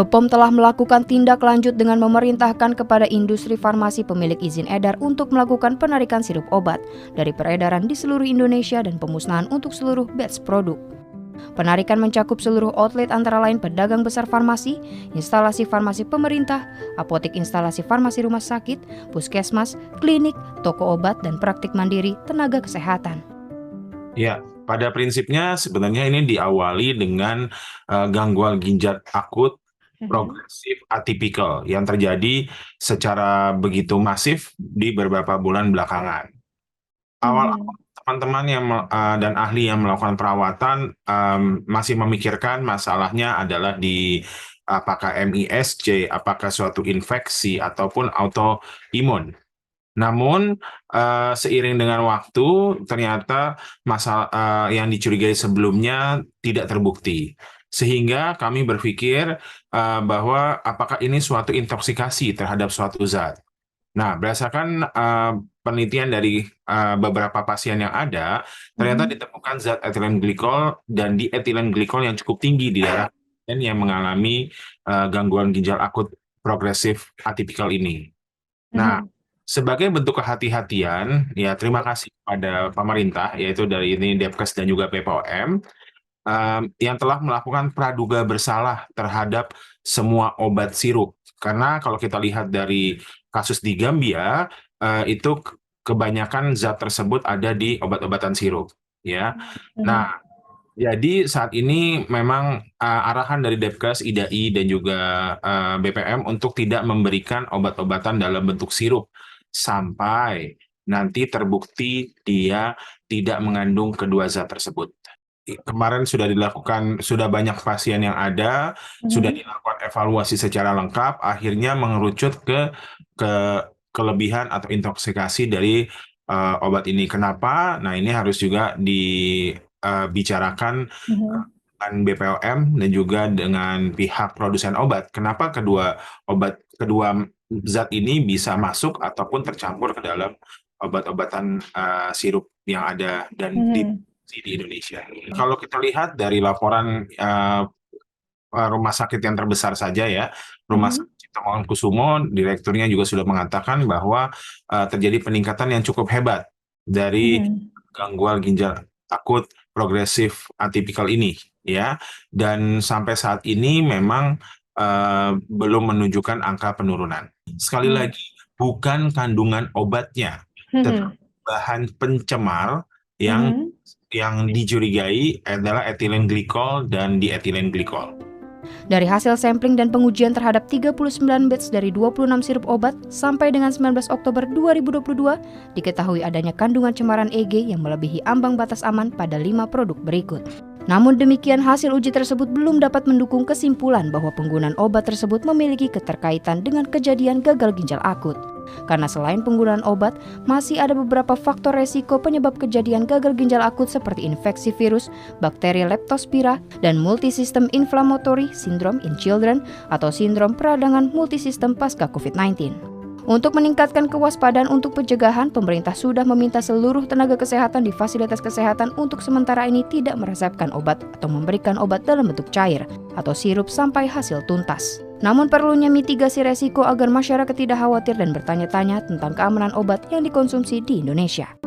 BPOM telah melakukan tindak lanjut dengan memerintahkan kepada industri farmasi pemilik izin edar untuk melakukan penarikan sirup obat dari peredaran di seluruh Indonesia dan pemusnahan untuk seluruh batch produk. Penarikan mencakup seluruh outlet antara lain pedagang besar farmasi, instalasi farmasi pemerintah, apotek instalasi farmasi rumah sakit, puskesmas, klinik, toko obat, dan praktik mandiri tenaga kesehatan. Ya, pada prinsipnya sebenarnya ini diawali dengan gangguan ginjal akut progresif atipikal yang terjadi secara begitu masif di beberapa bulan belakangan. Awal teman-teman dan ahli yang melakukan perawatan masih memikirkan masalahnya adalah di apakah MISC, apakah suatu infeksi ataupun autoimun. Namun seiring dengan waktu ternyata masalah yang dicurigai sebelumnya tidak terbukti. Sehingga kami berpikir bahwa apakah ini suatu intoksikasi terhadap suatu zat. Nah, berdasarkan penelitian dari beberapa pasien yang ada, ternyata ditemukan zat etilen glikol dan dietilen glikol yang cukup tinggi di darah pasien yang mengalami gangguan ginjal akut progresif atipikal ini. Nah, sebagai bentuk kehati-hatian, ya terima kasih pada pemerintah, yaitu dari ini Depkes dan juga BPOM, yang telah melakukan praduga bersalah terhadap semua obat sirup. Karena kalau kita lihat dari kasus di Gambia, itu kebanyakan zat tersebut ada di obat-obatan sirup. Ya, nah, jadi saat ini memang arahan dari Depkes, IDAI, dan juga BPM untuk tidak memberikan obat-obatan dalam bentuk sirup sampai nanti terbukti dia tidak mengandung kedua zat tersebut. Kemarin sudah banyak pasien yang ada, sudah dilakukan evaluasi secara lengkap, akhirnya mengerucut ke kelebihan atau intoksikasi dari obat ini. Kenapa? Nah, ini harus juga dibicarakan dengan BPOM dan juga dengan pihak produsen obat. Kenapa kedua zat ini bisa masuk ataupun tercampur ke dalam obat-obatan sirup yang ada dan di Indonesia. Kalau kita lihat dari laporan rumah sakit yang terbesar saja ya, Rumah Sakit Cipto Mangunkusumo, direkturnya juga sudah mengatakan bahwa terjadi peningkatan yang cukup hebat dari gangguan ginjal akut progresif atipikal ini ya, dan sampai saat ini memang belum menunjukkan angka penurunan. Sekali lagi, bukan kandungan obatnya, tetapi bahan pencemar yang dicurigai adalah etilen glikol dan dietilen glikol. Dari hasil sampling dan pengujian terhadap 39 batch dari 26 sirup obat sampai dengan 19 Oktober 2022, diketahui adanya kandungan cemaran EG yang melebihi ambang batas aman pada 5 produk berikut. Namun demikian, hasil uji tersebut belum dapat mendukung kesimpulan bahwa penggunaan obat tersebut memiliki keterkaitan dengan kejadian gagal ginjal akut. Karena selain penggunaan obat, masih ada beberapa faktor resiko penyebab kejadian gagal ginjal akut seperti infeksi virus, bakteri Leptospira, dan multisystem inflammatory syndrome in children atau sindrom peradangan multisistem pasca COVID-19. Untuk meningkatkan kewaspadaan untuk pencegahan, pemerintah sudah meminta seluruh tenaga kesehatan di fasilitas kesehatan untuk sementara ini tidak meresepkan obat atau memberikan obat dalam bentuk cair atau sirup sampai hasil tuntas. Namun perlunya mitigasi resiko agar masyarakat tidak khawatir dan bertanya-tanya tentang keamanan obat yang dikonsumsi di Indonesia.